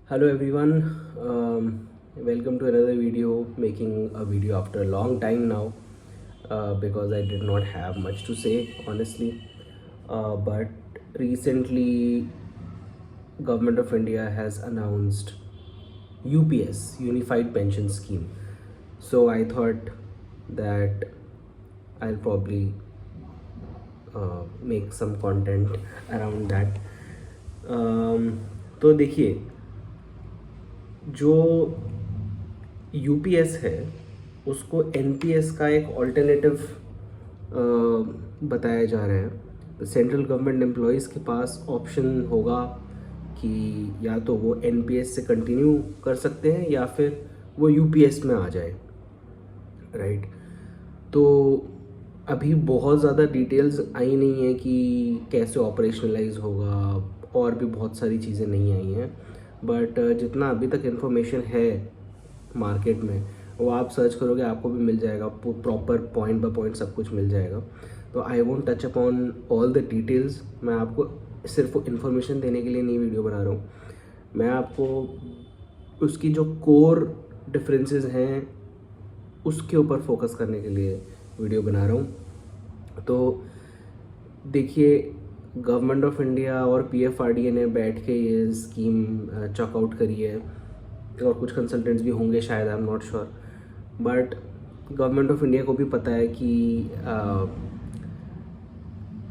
Hello everyone, welcome to another video. Making a video after a long time now because I did not have much to say honestly. But recently, Government of India has announced UPS Unified Pension Scheme. So I thought that I'll probably make some content around that. तो देखिए, जो UPS है उसको NPS का एक alternative बताया जा रहा है। तो सेंट्रल गवर्नमेंट एम्प्लॉयज़ के पास ऑप्शन होगा कि या तो वो एनपीएस से कंटिन्यू कर सकते हैं या फिर वो यूपीएस में आ जाए, राइट। तो अभी बहुत ज़्यादा डिटेल्स आई नहीं है कि कैसे ऑपरेशनलाइज होगा, और भी बहुत सारी चीज़ें नहीं आई हैं। बट जितना अभी तक इन्फॉर्मेशन है मार्केट में वो आप सर्च करोगे आपको भी मिल जाएगा, प्रॉपर पॉइंट बाय पॉइंट सब कुछ मिल जाएगा। तो I won't touch upon all the details. मैं आपको सिर्फ इन्फॉर्मेशन देने के लिए नहीं वीडियो बना रहा हूँ, मैं आपको उसकी जो कोर डिफरेंसेस हैं उसके ऊपर फोकस करने के लिए वीडियो बना रहा हूँ। तो देखिए, गवर्नमेंट ऑफ इंडिया और पीएफआरडीए ने बैठ के ये स्कीम चेकआउट करी है, और कुछ कंसल्टेंट्स भी होंगे शायद, I am not sure. But government of India को भी पता है कि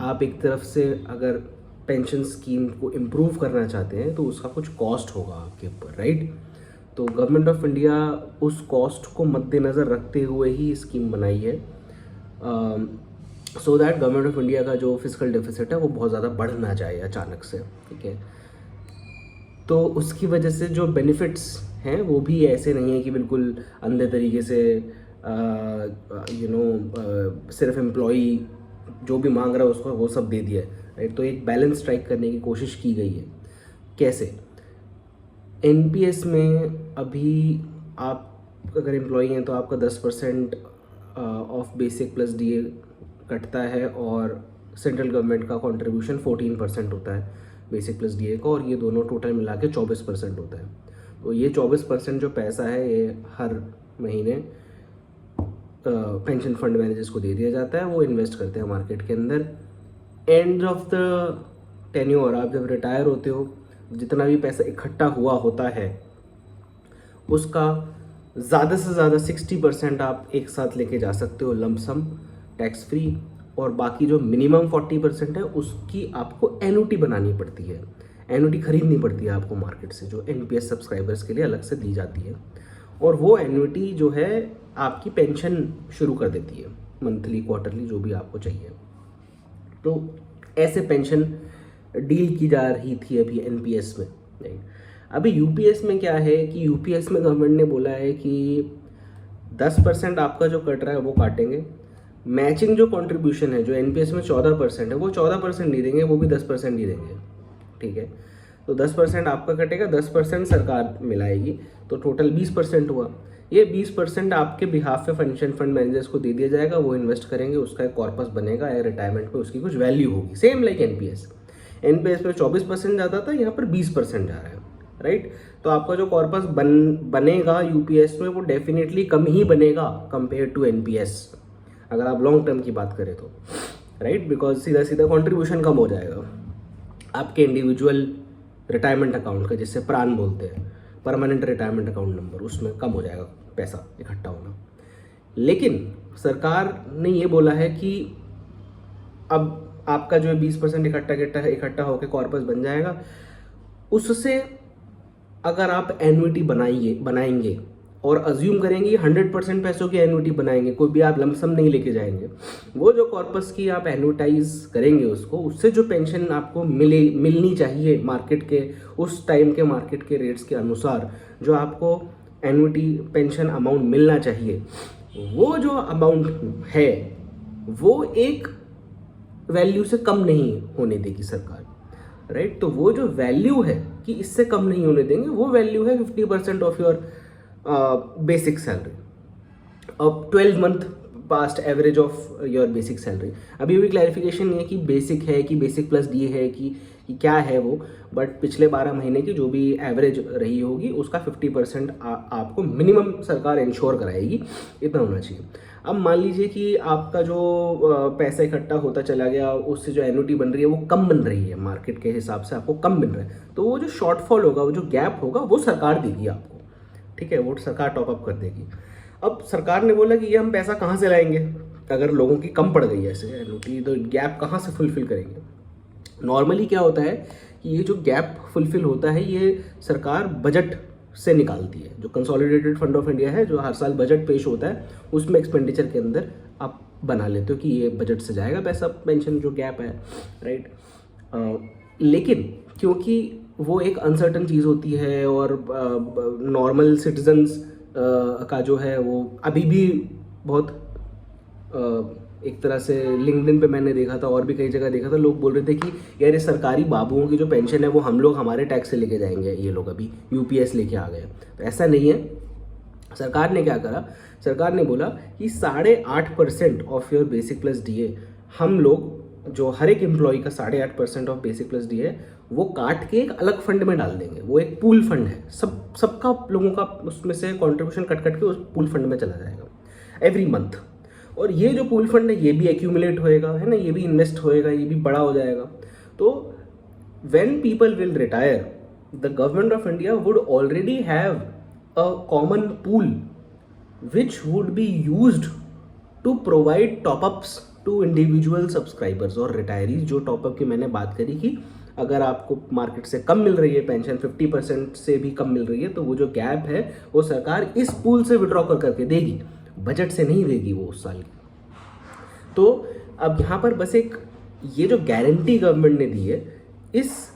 आप एक तरफ से अगर पेंशन स्कीम को इम्प्रूव करना चाहते हैं तो उसका कुछ कॉस्ट होगा आपके ऊपर, राइट। तो गवर्नमेंट ऑफ इंडिया उस कॉस्ट को मद्देनज़र रखते हुए ही स्कीम बनाई है, so that government of India का जो फिजिकल डेफिसिट है वो बहुत ज़्यादा बढ़ ना जाए अचानक से, ठीक है। तो उसकी वजह से जो बेनिफिट्स हैं वो भी ऐसे नहीं है कि बिल्कुल अंधे तरीके से सिर्फ एम्प्लॉई जो भी मांग रहा है उसको वो सब दे दिया है, राइट। तो एक बैलेंस स्ट्राइक करने की कोशिश की गई है। कैसे? एनपीएस में अभी आप अगर एम्प्लॉई हैं तो आपका 10% ऑफ बेसिक प्लस डीए कटता है, और सेंट्रल गवर्नमेंट का कंट्रीब्यूशन 14% होता है बेसिक प्लस डीए का, और ये दोनों टोटल मिला के 24% होता है। तो ये 24% जो पैसा है ये हर महीने पेंशन फंड मैनेजर्स को दे दिया जाता है, वो इन्वेस्ट करते हैं मार्केट के अंदर। एंड ऑफ द टेन्योर, आप जब रिटायर होते हो, जितना भी पैसा इकट्ठा हुआ होता है उसका ज़्यादा से ज़्यादा 60% आप एक साथ लेके जा सकते हो लमसम टैक्स फ्री, और बाकी जो मिनिमम 40% है उसकी आपको एन्युटी बनानी पड़ती है, एन्युटी खरीदनी पड़ती है आपको मार्केट से, जो एनपीएस सब्सक्राइबर्स के लिए अलग से दी जाती है। और वो एन्युटी जो है आपकी पेंशन शुरू कर देती है, मंथली क्वार्टरली जो भी आपको चाहिए। तो ऐसे पेंशन डील की जा रही थी अभी एनपीएस में, राइट। अभी यूपीएस में क्या है कि यूपीएस में गवर्नमेंट ने बोला है कि 10% आपका जो कट रहा है वो काटेंगे। मैचिंग जो कंट्रीब्यूशन है जो एनपीएस में 14% है वो 14% नहीं देंगे, वो भी 10% ही देंगे, ठीक है। तो 10% आपका कटेगा, 10% सरकार मिलाएगी, तो टोटल 20% हुआ। ये 20% आपके बिहाफ पे पेंशन फंड मैनेजर्स को दे दिया जाएगा, वो इन्वेस्ट करेंगे, उसका एक कॉर्पस बनेगा या रिटायरमेंट पे उसकी कुछ वैल्यू होगी, सेम लाइक एनपीएस। एनपीएस पे 24% जाता था, यहाँ पर 20% जा रहा है, राइट। तो आपका जो कॉर्पस बनेगा यूपीएस में वो डेफिनेटली कम ही बनेगा कंपेयर टू एनपीएस, अगर आप लॉन्ग टर्म की बात करें तो, राइट। बिकॉज सीधा सीधा कंट्रीब्यूशन कम हो जाएगा आपके इंडिविजुअल रिटायरमेंट अकाउंट का, जिससे प्राण बोलते हैं, परमानेंट रिटायरमेंट अकाउंट नंबर, उसमें कम हो जाएगा पैसा इकट्ठा होना। लेकिन सरकार ने ये बोला है कि अब आपका जो 20% इकट्ठा होकर कॉर्पस बन जाएगा, उससे अगर आप एन्युटी बनाएंगे और अज्यूम करेंगे 100% पैसों की एन्युटी बनाएंगे, कोई भी आप लमसम नहीं लेके जाएंगे, वो जो कॉर्पस की आप एन्युटाइज करेंगे उसको, उससे जो पेंशन आपको मिलनी चाहिए मार्केट के उस टाइम के मार्केट के रेट्स के अनुसार, जो आपको एन्युटी पेंशन अमाउंट मिलना चाहिए, वो जो अमाउंट है वो एक वैल्यू से कम नहीं होने देगी सरकार, राइट। तो वो जो वैल्यू है कि इससे कम नहीं होने देंगे, वो वैल्यू है 50% ऑफ योर बेसिक सैलरी, अब 12 month past average of your basic salary. अभी भी क्लैरिफिकेशन नहीं है कि बेसिक है कि बेसिक प्लस डी है कि कि क्या है वो, बट पिछले 12 महीने की जो भी एवरेज रही होगी उसका 50% आपको मिनिमम सरकार इंश्योर कराएगी, इतना होना चाहिए। अब मान लीजिए कि आपका जो पैसा इकट्ठा होता चला गया, उससे जो एन्युटी बन रही है वो कम बन रही है, मार्केट के हिसाब से आपको कम मिल रहा है, तो वो जो शॉर्टफॉल होगा, वो जो गैप होगा, वो सरकार देगी आपको, ठीक है, वो सरकार टॉपअप कर देगी। अब सरकार ने बोला कि ये हम पैसा कहाँ से लाएंगे, अगर लोगों की कम पड़ गई है ऐसे एन्युटी, तो गैप कहाँ से फुलफिल करेंगे। नॉर्मली क्या होता है कि ये जो गैप फुलफिल होता है ये सरकार बजट से निकालती है। जो कंसोलिडेटेड फंड ऑफ इंडिया है, जो हर साल बजट पेश होता है, उसमें एक्सपेंडिचर के अंदर आप बना लेते हो कि ये बजट से जाएगा पैसा, पेंशन जो गैप है, राइट। लेकिन क्योंकि वो एक अनसर्टन चीज़ होती है और नॉर्मल सिटीजन्स का जो है वो अभी भी बहुत एक तरह से लिंक्डइन पे मैंने देखा था और भी कई जगह देखा था, लोग बोल रहे थे कि यार ये सरकारी बाबुओं की जो पेंशन है वो हम लोग हमारे टैक्स से लेके जाएंगे, ये लोग अभी यूपीएस लेके आ गए। तो ऐसा नहीं है। सरकार ने क्या करा, सरकार ने बोला कि 8.5% of your basic plus DA हम लोग, जो हर एक एम्प्लॉय का 8.5% ऑफ बेसिक प्लस डीए वो काट के एक अलग फंड में डाल देंगे। वो एक पूल फंड है, सबका लोगों का उसमें से कॉन्ट्रीब्यूशन कट कट के उस पूल फंड में चला जाएगा एवरी मंथ। और ये जो पूल फंड है ये भी एक्यूमुलेट होएगा, है ना, ये भी इन्वेस्ट होएगा, ये भी बड़ा हो जाएगा। तो when people will retire, the government of India would already have a common pool which would be used to provide topups to individual subscribers और रिटायरीज। जो टॉपअप की मैंने बात करी कि अगर आपको मार्केट से कम मिल रही है पेंशन, 50% से भी कम मिल रही है, तो वो जो गैप है वो सरकार इस पूल से विड्रॉ करके देगी, बजट से नहीं देगी वो उस साल की। तो अब यहाँ पर बस एक ये जो गारंटी गवर्नमेंट ने दी है, इस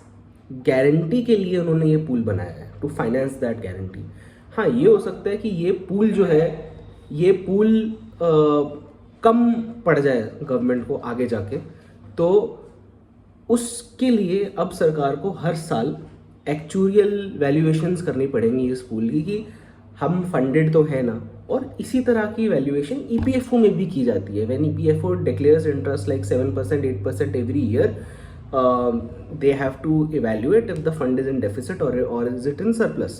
गारंटी के लिए उन्होंने ये पूल बनाया है टू फाइनेंस दैट गारंटी। हाँ, ये हो सकता है कि ये पूल जो है, ये पूल कम पड़ जाए गवर्नमेंट को आगे जाके, तो उसके लिए अब सरकार को हर साल एक्चुरियल वैल्यूएशंस करनी पड़ेंगी इस पूल की कि हम फंडेड तो है ना। और इसी तरह की वैल्यूएशन ईपीएफओ में भी की जाती है। When EPFO declares interest like 7%, 8% every year, they have to evaluate if the fund is in deficit or is it in surplus.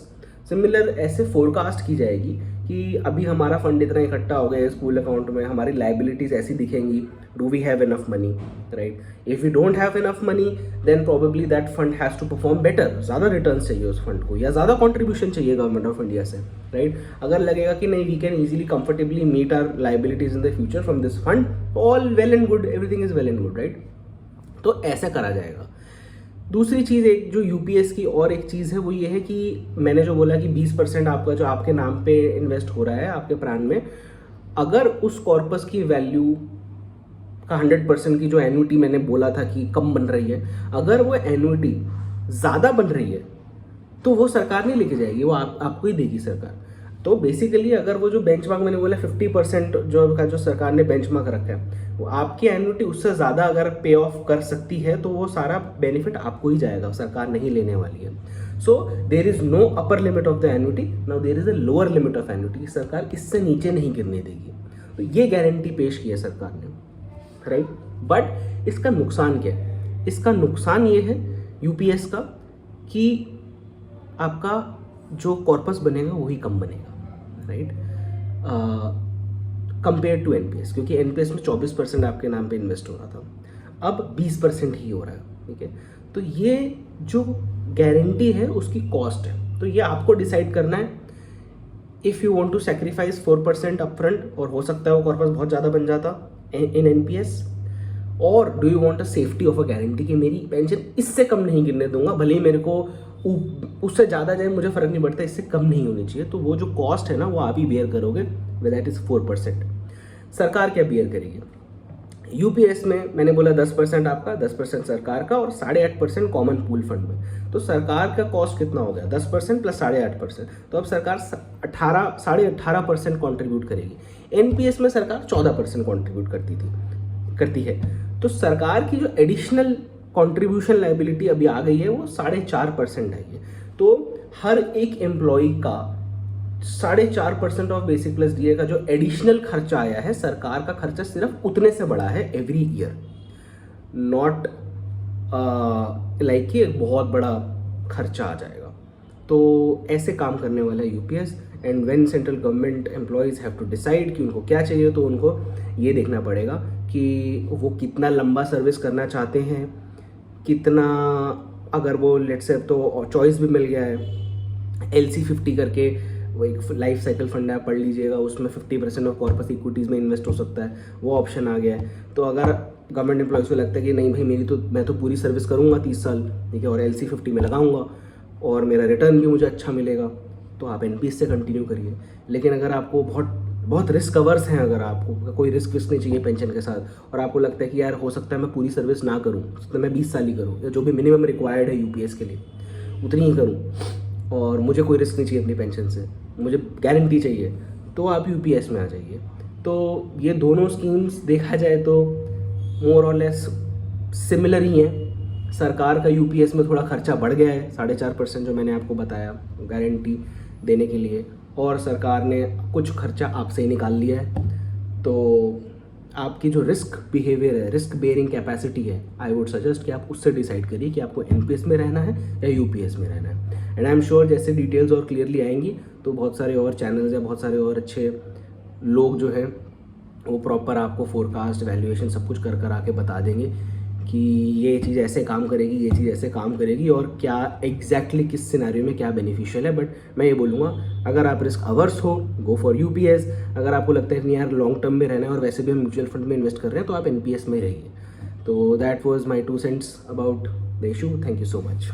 Similar ऐसे फोरकास्ट की जाएगी कि अभी हमारा फंड इतना इकट्ठा हो गया है स्कूल अकाउंट में, हमारी लाइबिलिटीज ऐसी दिखेंगी, do we have enough money, right. If we don't have enough money then probably that fund has to perform better, ज़्यादा रिटर्न चाहिए उस फंड को या ज़्यादा कॉन्ट्रीब्यूशन चाहिए गवर्नमेंट ऑफ इंडिया से, राइट। अगर लगेगा कि नहीं, we can easily comfortably meet our liabilities in the future from this fund, all well and good, everything is well and good, right. तो ऐसा करा जाएगा। दूसरी चीज़ एक जो यूपीएस की और एक चीज़ है वो ये है कि मैंने जो बोला कि 20% आपका जो आपके नाम पे इन्वेस्ट हो रहा है आपके प्राण में, अगर उस कॉर्पस की वैल्यू का 100% की जो एन्युटी मैंने बोला था कि कम बन रही है, अगर वो एन्युटी ज़्यादा बन रही है तो वो सरकार नहीं लेके जाएगी, वो आपको ही देगी सरकार। तो बेसिकली अगर वो जो बेंचमार्क मैंने बोला 50% जो सरकार ने बेंचमार्क रखा है, वो आपकी एन्युटी उससे ज़्यादा अगर पे ऑफ कर सकती है तो वो सारा बेनिफिट आपको ही जाएगा, सरकार नहीं लेने वाली है। So there is no upper limit of the annuity, now there is a lower limit of annuity, सरकार इससे नीचे नहीं गिरने देगी। तो ये गारंटी पेश की है सरकार ने, राइट। बट इसका नुकसान क्या है? इसका नुकसान ये है यूपीएस का कि आपका जो कॉर्पस बनेगा वही कम बनेगा, राइट, कंपेयर टू एनपीएस, क्योंकि एनपीएस में 24% आपके नाम पे इन्वेस्ट हो रहा था, अब 20% ही हो रहा है, ठीक है। तो ये जो गारंटी है उसकी कॉस्ट है, तो ये आपको डिसाइड करना है। If you want to sacrifice 4% upfront, और हो सकता है वो कॉर्पस बहुत ज़्यादा बन जाता इन एनपीएस, और do you want a safety of a guarantee कि मेरी पेंशन इससे कम नहीं गिरने दूंगा, भले ही मेरे को उससे ज़्यादा जाए मुझे फ़र्क नहीं पड़ता, इससे कम नहीं होनी चाहिए। तो वो जो कॉस्ट है ना वो आप ही बेयर करोगे, दैट इज़ 4%। सरकार क्या बेयर करेगी? यूपीएस में मैंने बोला 10% आपका, 10% सरकार का और 8.5% कॉमन पूल फंड में। तो सरकार का कॉस्ट कितना हो गया? 10% प्लस 8.5%, तो अब सरकार 18.5% कॉन्ट्रीब्यूट करेगी। एनपीएस में सरकार 14% कॉन्ट्रीब्यूट करती है। तो सरकार की जो एडिशनल कॉन्ट्रीब्यूशन लाइबिलिटी अभी आ गई है वो 4.5% है ये। तो हर एक एम्प्लॉय का 4.5% ऑफ बेसिक प्लस डीए का जो एडिशनल खर्चा आया है, सरकार का खर्चा सिर्फ उतने से बढ़ा है एवरी ईयर, नॉट लाइक कि एक बहुत बड़ा खर्चा आ जाएगा। तो ऐसे काम करने वाला है UPS. And when central government employees have to decide कि उनको क्या चाहिए, तो उनको ये देखना पड़ेगा कि वो कितना लंबा सर्विस करना चाहते हैं, कितना, अगर वो लेट्स से तो चॉइस भी मिल गया है LC50 करके, वो एक लाइफ साइकिल फंड है, पढ़ लीजिएगा, उसमें 50% ऑफ कॉर्पस इक्विटीज़ में इन्वेस्ट हो सकता है, वो ऑप्शन आ गया है। तो अगर गवर्नमेंट एम्प्लॉयज़ को लगता है कि नहीं भाई मैं तो पूरी सर्विस करूँगा 30 साल, ठीक है, और LC50 में लगाऊंगा और मेरा रिटर्न भी मुझे अच्छा मिलेगा, तो आप एनपीएस से कंटिन्यू करिए। लेकिन अगर आपको बहुत रिस्क अवर्स हैं, अगर आपको कोई रिस्क नहीं चाहिए पेंशन के साथ, और आपको लगता है कि यार हो सकता है मैं पूरी सर्विस ना करूँ, तो मैं 20 साल ही करूँ, या जो भी मिनिमम रिक्वायर्ड है यूपीएस के लिए उतनी ही करूँ, और मुझे कोई रिस्क नहीं चाहिए अपनी पेंशन से, मुझे गारंटी चाहिए, तो आप यूपीएस में आ जाइए। तो ये दोनों स्कीम्स देखा जाए तो मोर और लेस सिमिलर ही हैं। सरकार का यूपीएस में थोड़ा खर्चा बढ़ गया है, 4.5% जो मैंने आपको बताया गारंटी देने के लिए, और सरकार ने कुछ खर्चा आपसे ही निकाल लिया है। तो आपकी जो रिस्क बिहेवियर है, रिस्क बेयरिंग कैपेसिटी है, आई वुड सजेस्ट कि आप उससे डिसाइड करिए कि आपको एनपीएस में रहना है या यूपीएस में रहना है। एंड आई एम श्योर जैसे डिटेल्स और क्लियरली आएंगी तो बहुत सारे और चैनल्स या बहुत सारे और अच्छे लोग जो हैं वो प्रॉपर आपको फोरकास्ट, वैल्यूएशन सब कुछ कर आके बता देंगे कि ये चीज़ ऐसे काम करेगी, ये चीज़ ऐसे काम करेगी, और क्या एग्जैक्टली किस सिनेरियो में क्या बेनिफिशियल है। बट मैं ये बोलूँगा, अगर आप रिस्क अवर्स हो, गो फॉर यूपीएस। अगर आपको लगता है कि यार लॉन्ग टर्म में रहना है और वैसे भी हम म्यूचुअल फंड में इन्वेस्ट कर रहे हैं, तो आप एनपीएस में रहिए। तो that was my 2 cents about the issue. Thank you so much.